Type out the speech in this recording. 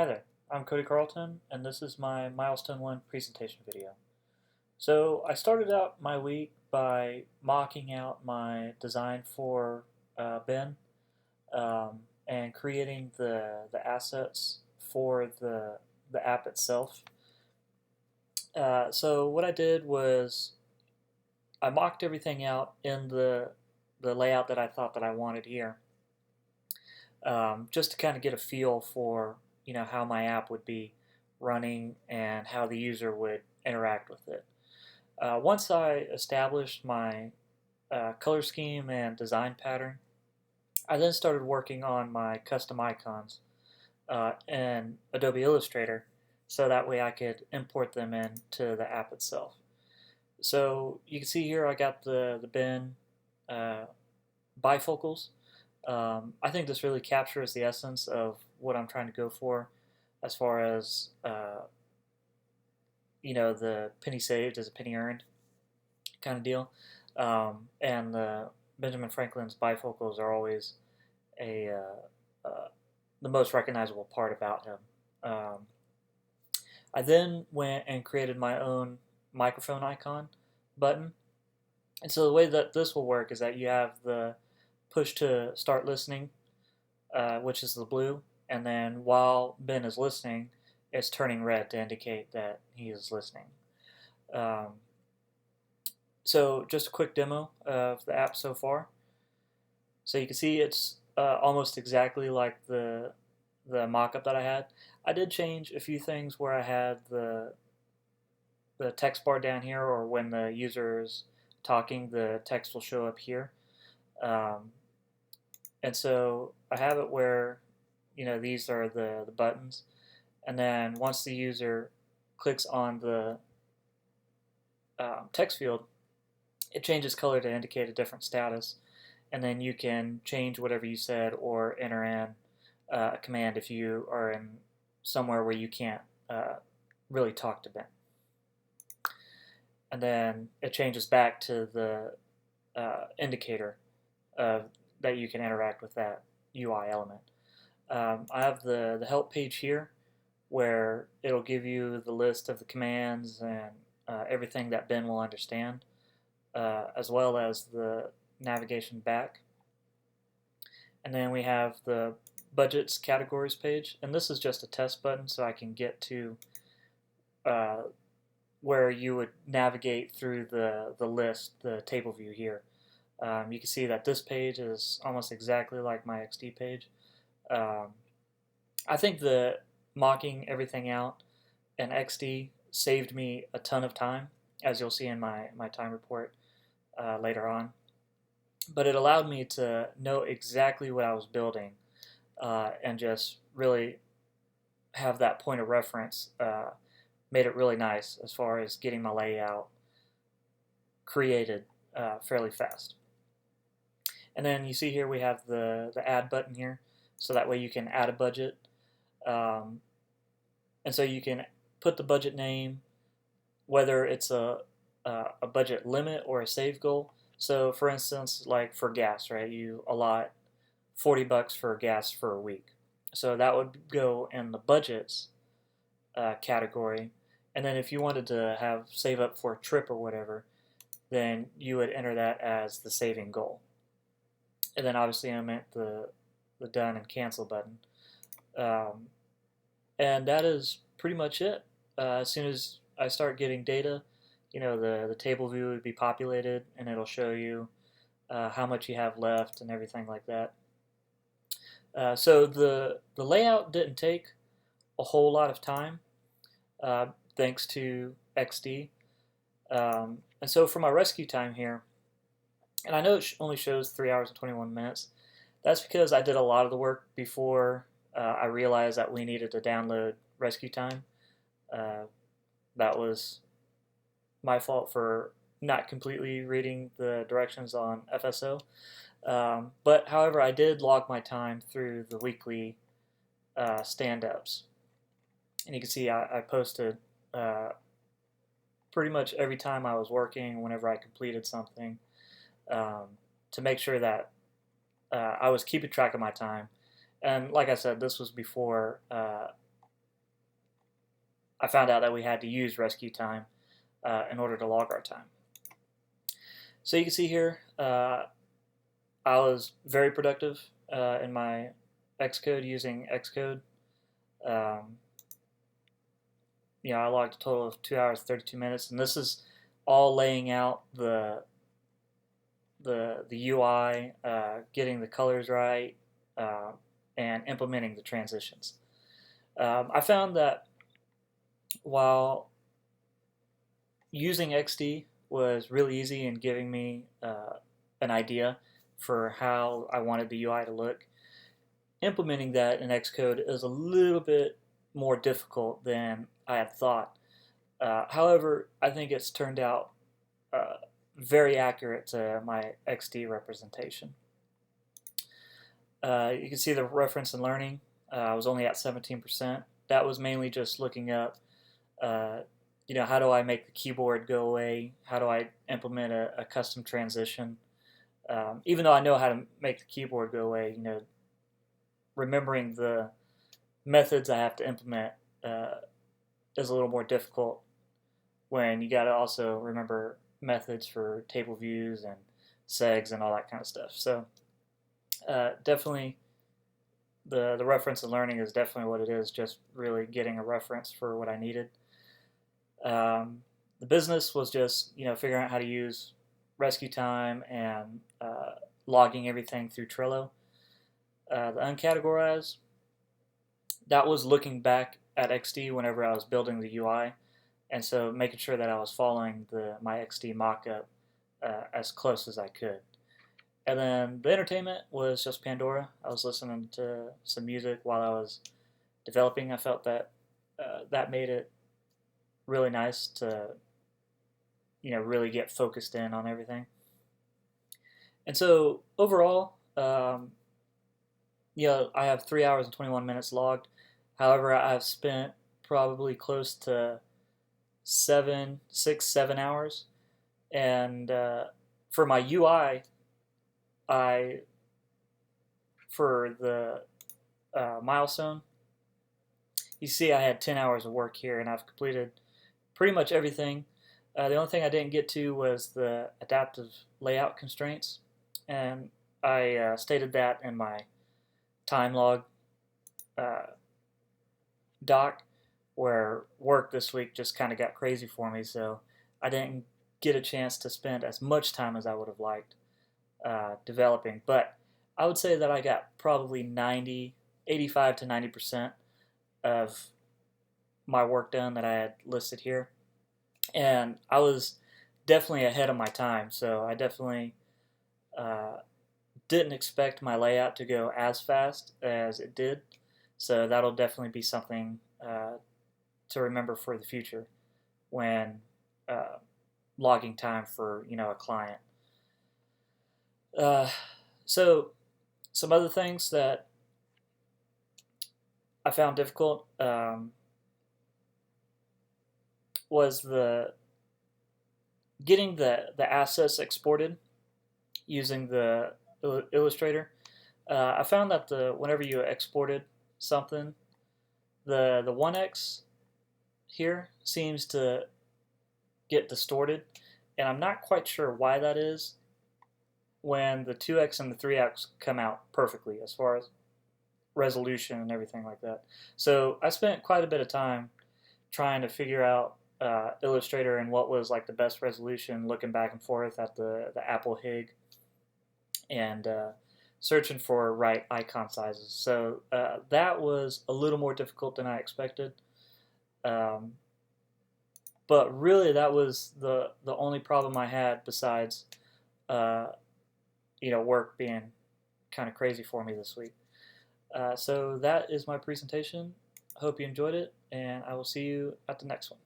Hi there, I'm Cody Carlton, and this is my Milestone 1 presentation video. So I started out my week by mocking out my design for Ben and creating the assets for the app itself. So what I did was I mocked everything out in the layout that I thought that I wanted here, just to kind of get a feel for how my app would be running and how the user would interact with it. Once I established my color scheme and design pattern, I then started working on my custom icons in Adobe Illustrator so that way I could import them into the app itself. So you can see here I got the bin bifocals. I think this really captures the essence of what I'm trying to go for as far as the penny saved is a penny earned kind of deal. And the Benjamin Franklin's bifocals are always the most recognizable part about him. I then went and created my own microphone icon button. And so the way that this will work is that you have the push to start listening, which is the blue, and then while Ben is listening, it's turning red to indicate that he is listening. So just a quick demo of the app so far. So you can see it's almost exactly like the mock-up that I had. I did change a few things where I had the text bar down here, or when the user is talking, the text will show up here. And so I have it where these are the buttons, and then once the user clicks on the text field, it changes color to indicate a different status, and then you can change whatever you said or enter in a command if you are in somewhere where you can't really talk to Ben. And then it changes back to the indicator that you can interact with that UI element. I have the help page here where it'll give you the list of the commands and everything that Ben will understand, as well as the navigation back. And then we have the budgets categories page, and this is just a test button so I can get to where you would navigate through the list, the table view here. You can see that this page is almost exactly like my XD page. I think the mocking everything out in XD saved me a ton of time, as you'll see in my time report later on. But it allowed me to know exactly what I was building and just really have that point of reference. Made it really nice as far as getting my layout created fairly fast. And then you see here we have the add button here, so that way you can add a budget. And so you can put the budget name, whether it's a budget limit or a save goal. So for instance, like for gas, right, you allot $40 for gas for a week. So that would go in the budgets category. And then if you wanted to have save up for a trip or whatever, then you would enter that as the saving goal. And then obviously I meant the done and cancel button. And that is pretty much it. As soon as I start getting data, the table view would be populated, and it'll show you how much you have left and everything like that. So the layout didn't take a whole lot of time, thanks to XD. And so for my rescue time here, and I know it only shows 3 hours and 21 minutes. That's because I did a lot of the work before I realized that we needed to download rescue time. That was my fault for not completely reading the directions on FSO. But however, I did log my time through the weekly stand-ups. And you can see I posted pretty much every time I was working, whenever I completed something, to make sure that I was keeping track of my time. And like I said, this was before I found out that we had to use rescue time in order to log our time. So you can see here, I was very productive in my Xcode using Xcode. I logged a total of 2 hours 32 minutes, and this is all laying out the UI, getting the colors right, and implementing the transitions. I found that while using XD was really easy in giving me an idea for how I wanted the UI to look, implementing that in Xcode is a little bit more difficult than I had thought. However, I think it's turned out very accurate to my XD representation. You can see the reference and learning. I was only at 17%. That was mainly just looking up, how do I make the keyboard go away? How do I implement a custom transition? Even though I know how to make the keyboard go away, remembering the methods I have to implement is a little more difficult when you got to also remember methods for table views and segs and all that kind of stuff. So definitely the reference and learning is definitely what it is, just really getting a reference for what I needed. The business was just figuring out how to use rescue time and logging everything through Trello. The uncategorized, that was looking back at XD whenever I was building the UI, and so making sure that I was following my XD mockup as close as I could. And then the entertainment was just Pandora. I was listening to some music while I was developing. I felt that that made it really nice to really get focused in on everything. And so overall, I have 3 hours and 21 minutes logged. However, I've spent probably close to 7 hours. And for my UI, for the milestone, you see I had 10 hours of work here, and I've completed pretty much everything. The only thing I didn't get to was the adaptive layout constraints, and I stated that in my time log doc, where work this week just kind of got crazy for me, so I didn't get a chance to spend as much time as I would have liked developing. But I would say that I got probably 85 to 90% of my work done that I had listed here, and I was definitely ahead of my time, so I definitely didn't expect my layout to go as fast as it did, so that'll definitely be something to remember for the future when logging time for a client. So some other things that I found difficult was getting the assets exported using the Illustrator. I found that whenever you exported something, the 1x here seems to get distorted, and I'm not quite sure why that is when the 2x and the 3x come out perfectly as far as resolution and everything like that. So I spent quite a bit of time trying to figure out Illustrator and what was like the best resolution, looking back and forth at the Apple HIG and searching for right icon sizes. So that was a little more difficult than I expected. But really, that was the only problem I had besides work being kind of crazy for me this week. So that is my presentation. Hope you enjoyed it, and I will see you at the next one.